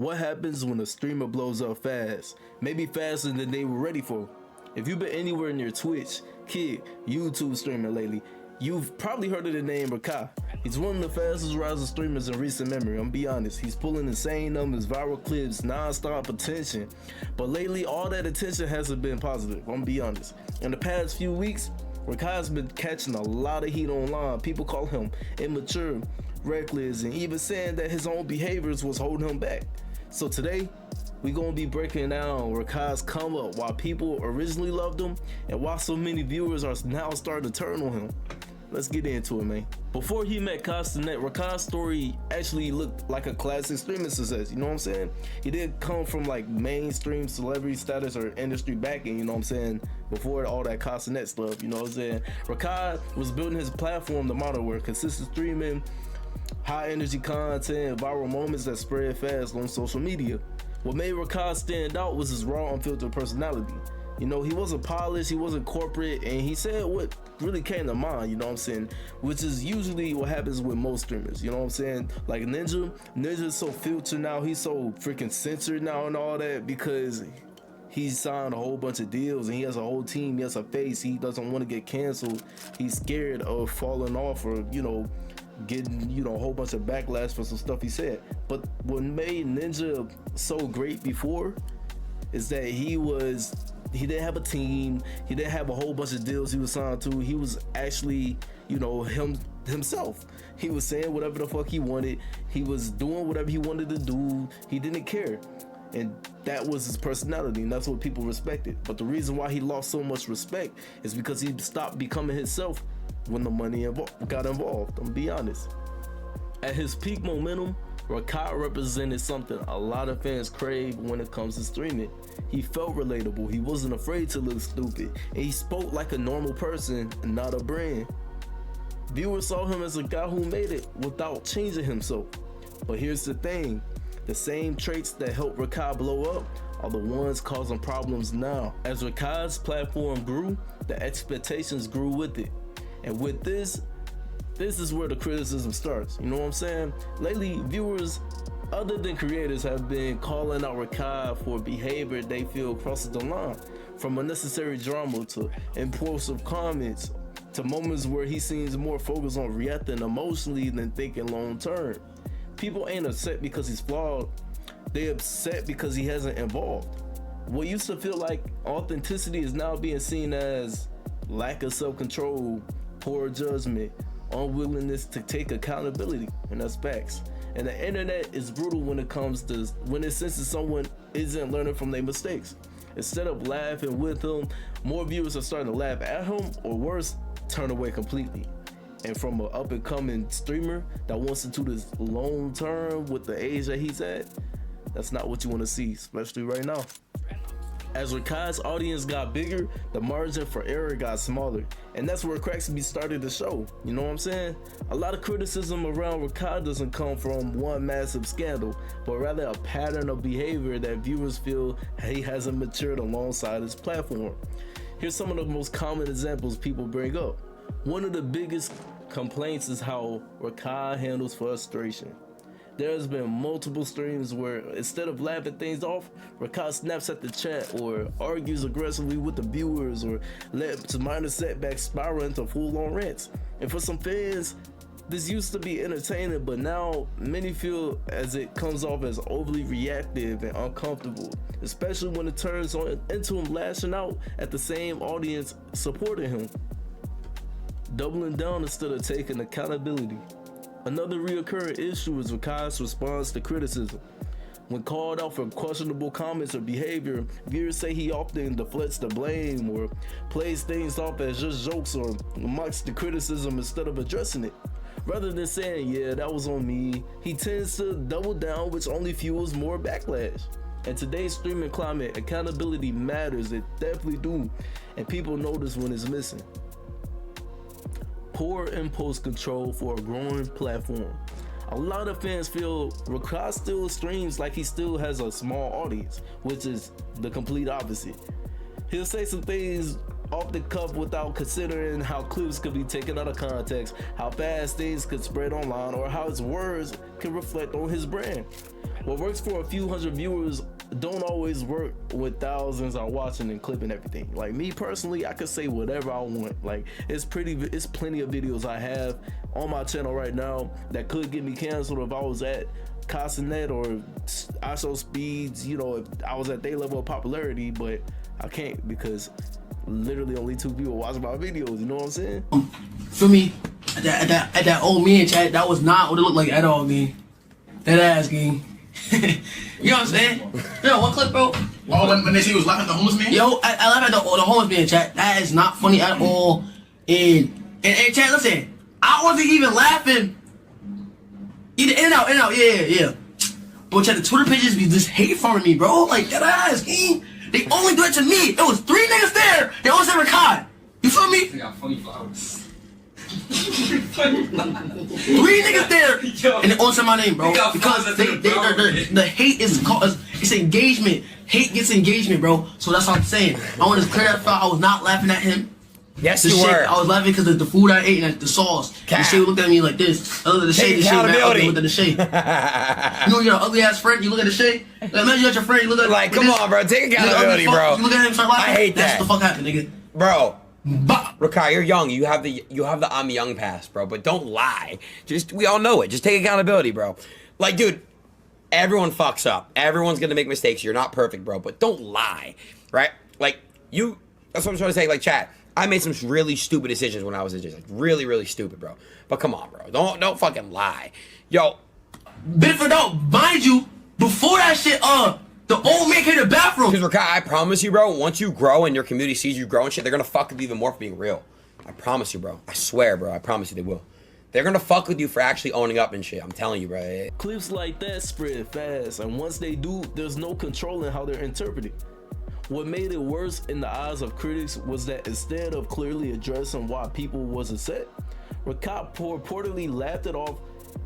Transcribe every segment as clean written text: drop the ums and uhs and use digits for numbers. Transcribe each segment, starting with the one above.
What happens when a streamer blows up fast? Maybe faster than they were ready for. If you've been anywhere near Twitch, Kick, YouTube streaming lately, you've probably heard of the name Rakai. He's one of the fastest rising streamers in recent memory. I'm gonna be honest, he's pulling insane numbers, viral clips, non-stop attention. But lately, all that attention hasn't been positive. I'm gonna be honest. In the past few weeks, Rakai's been catching a lot of heat online. People call him immature, reckless, and even saying that his own behaviors was holding him back. So today, we gonna be breaking down Rakai's come up, why people originally loved him, and why so many viewers are now starting to turn on him. Let's get into it, man. Before he met Castanet, Rakai's story actually looked like a classic streaming success, you know what I'm saying? He didn't come from like mainstream celebrity status or industry backing, you know what I'm saying? Before all that Castanet stuff, you know what I'm saying? Rakai was building his platform the model where consistent streaming, high energy content, viral moments that spread fast on social media. What made Rakai stand out was his raw, unfiltered personality. You know, he wasn't polished, he wasn't corporate, and he said what really came to mind, you know what I'm saying? Which is usually what happens with most streamers, you know what I'm saying? Like Ninja's so filtered now, he's so freaking censored now and all that because he's signed a whole bunch of deals and he has a whole team, he has a face, he doesn't want to get canceled, he's scared of falling off or, you know, getting, you know, a whole bunch of backlash for some stuff he said. But what made Ninja so great before is that he didn't have a team, he didn't have a whole bunch of deals he was signed to. He was actually, you know, himself. He was saying whatever the fuck he wanted, he was doing whatever he wanted to do, he didn't care. And that was his personality, and that's what people respected. But the reason why he lost so much respect is because he stopped becoming himself when the money got involved. I'm gonna be honest. At his peak momentum, Rakai represented something a lot of fans crave when it comes to streaming. He felt relatable, he wasn't afraid to look stupid, and he spoke like a normal person, not a brand. Viewers saw him as a guy who made it without changing himself. But here's the thing, the same traits that helped Rakai blow up are the ones causing problems now. As Rakai's platform grew, the expectations grew with it. And with this is where the criticism starts, you know what I'm saying? Lately, viewers other than creators have been calling out Rakai for behavior they feel crosses the line, from unnecessary drama to impulsive comments to moments where he seems more focused on reacting emotionally than thinking long term. People ain't upset because he's flawed, they upset because he hasn't evolved. What used to feel like authenticity is now being seen as lack of self-control, poor judgment, unwillingness to take accountability, and that's facts. And the internet is brutal when it senses someone isn't learning from their mistakes. Instead of laughing with him, more viewers are starting to laugh at him, or worse, turn away completely. And from an up and coming streamer that wants to do this long term with the age that he's at, that's not what you want to see, especially right now. As Rakai's audience got bigger, the margin for error got smaller, and that's where cracks started to show, you know what I'm saying? A lot of criticism around Rakai doesn't come from one massive scandal, but rather a pattern of behavior that viewers feel he hasn't matured alongside his platform. Here's some of the most common examples people bring up. One of the biggest complaints is how Rakai handles frustration. There's been multiple streams where instead of laughing things off, Rakai snaps at the chat or argues aggressively with the viewers or lets minor setbacks spiral into full-on rants. And for some fans, this used to be entertaining, but now many feel as it comes off as overly reactive and uncomfortable, especially when it turns into him lashing out at the same audience supporting him. Doubling down instead of taking accountability. Another reoccurring issue is Rakai's response to criticism. When called out for questionable comments or behavior, viewers say he often deflects the blame or plays things off as just jokes or mocks the criticism instead of addressing it. Rather than saying, yeah, that was on me, he tends to double down, which only fuels more backlash. In today's streaming climate, accountability matters, it definitely do, and people notice when it's missing. Poor impulse control for a growing platform. A lot of fans feel Rakai still streams like he still has a small audience, which is the complete opposite. He'll say some things off the cuff without considering how clips could be taken out of context, how fast things could spread online, or how his words can reflect on his brand. What works for a few hundred viewers don't always work with thousands are watching and clipping everything. Like me personally, I could say whatever I want. Like it's plenty of videos I have on my channel right now that could get me canceled if I was at Casanet or ISO Speeds, you know, if I was at their level of popularity, but I can't because literally only 2 people watch my videos, you know what I'm saying? For me, at that old man chat, that was not what it looked like at all, gang. That ass, gang. You know what I'm saying? Yo, one clip, bro. Oh, when they say he was laughing at the homeless man? Yo, I laugh at the homeless man chat. That is not funny at all. And chat, listen, I wasn't even laughing. Either in and out, yeah. But chat, the Twitter pages be just hate farming me, bro. Like, that ass, gang. They only do it to me. It was 3 niggas there. They all said Rakai. You feel me? They got funny flowers. 3 niggas there, and they all said my name, bro. Because the hate is called, it's engagement. Hate gets engagement, bro. So that's what I'm saying. I want to clear that thought. I was not laughing at him. Yes, The you shit, were. I was laughing because of the food I ate and the sauce. The shit looked at me like this. I looked at the shade. The shade mad ugly. I looked at the shade. You know, you're an ugly ass friend. You look at the shade. Like, imagine you got your friend. You look at Like, come on, bro. Take accountability, bro. You look at him, start laughing. I hate that. That's what the fuck happened, nigga. Bro. Bah. Rakai, you're young. You have the I'm young pass, bro. But don't lie. We all know it. Just take accountability, bro. Like, dude, everyone fucks up. Everyone's gonna make mistakes. You're not perfect, bro. But don't lie, right? Like that's what I'm trying to say. Like, chat. I made some really stupid decisions when I was a kid. Like, really, really stupid, bro. But come on, bro. Don't fucking lie, yo. Bit for doubt, mind you, before that shit, the old man came to the bathroom. Because Rakai, I promise you, bro, once you grow and your community sees you grow and shit, they're gonna fuck with you even more for being real. I promise you, bro. I swear, bro. I promise you they will. They're gonna fuck with you for actually owning up and shit. I'm telling you, bro. Clips like that spread fast, and once they do, there's no controlling how they're interpreted. What made it worse in the eyes of critics was that instead of clearly addressing why people was upset, Raka reportedly laughed it off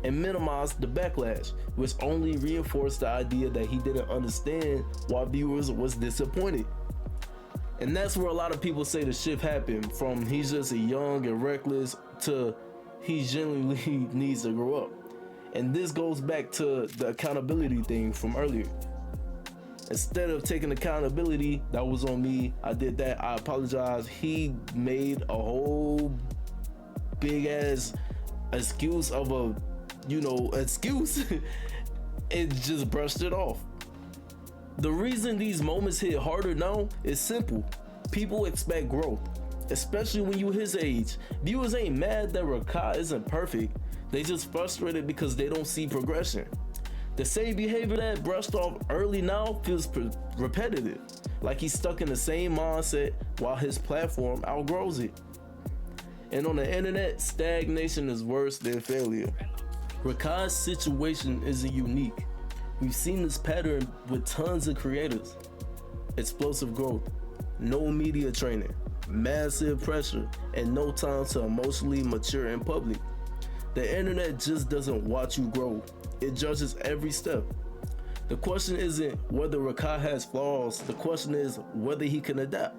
and minimized the backlash, which only reinforced the idea that he didn't understand why viewers was disappointed. And that's where a lot of people say the shift happened from he's just a young and reckless to he genuinely needs to grow up. And this goes back to the accountability thing from earlier. Instead of taking accountability, that was on me, I did that, I apologize, he made a whole big ass excuse of a, you know, excuse. It just brushed it off. The reason these moments hit harder now is simple. People expect growth, especially when you his age. Viewers ain't mad that Rakai isn't perfect, they just frustrated because they don't see progression. The same behavior that brushed off early now feels repetitive, like he's stuck in the same mindset while his platform outgrows it. And on the internet, stagnation is worse than failure. Rakai's situation isn't unique. We've seen this pattern with tons of creators. Explosive growth, no media training, massive pressure, and no time to emotionally mature in public. The internet just doesn't watch you grow. It judges every step. The question isn't whether Rakai has flaws, the question is whether he can adapt.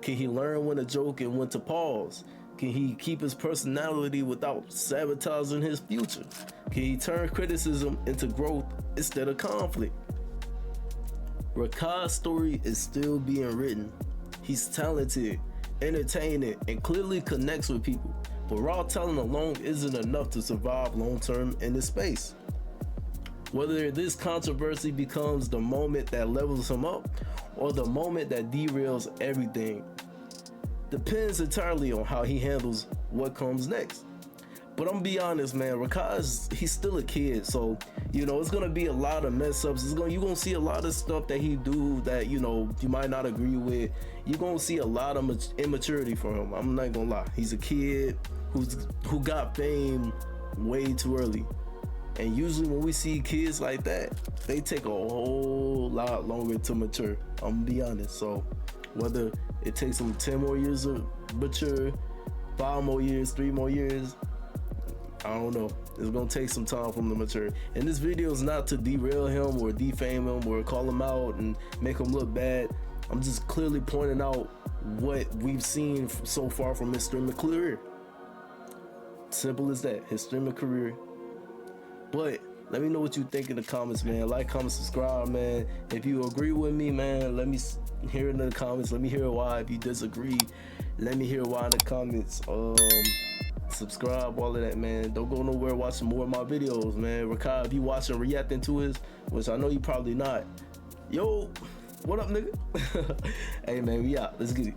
Can he learn when to joke and when to pause? Can he keep his personality without sabotaging his future? Can he turn criticism into growth instead of conflict? Rakai's story is still being written. He's talented, entertaining, and clearly connects with people. But raw talent alone isn't enough to survive long-term in this space. Whether this controversy becomes the moment that levels him up or the moment that derails everything depends entirely on how he handles what comes next. But I'm gonna be honest, man, Rakai, he's still a kid, so you know it's gonna be a lot of mess ups. You're gonna see a lot of stuff that he do that you know you might not agree with. You're gonna see a lot of immaturity from him. I'm not gonna lie. He's a kid who got fame way too early. And usually when we see kids like that, they take a whole lot longer to mature. I'm gonna be honest. So whether it takes them 10 more years to mature, 5 more years, 3 more years, I don't know. It's gonna take some time for him to mature. And this video is not to derail him or defame him or call him out and make him look bad. I'm just clearly pointing out what we've seen so far from his streaming career. Simple as that, his streaming career. But Let me know what you think in the comments, man. Like, comment, subscribe, man. If you agree with me, man, let me hear it in the comments. Let me hear why. If you disagree, let me hear why in the comments. Subscribe, all of that, man. Don't go nowhere watching more of my videos, man. Rakai, if you watching reacting to his, which I know you probably not. Yo, what up, nigga? Hey, man, we out. Let's get it.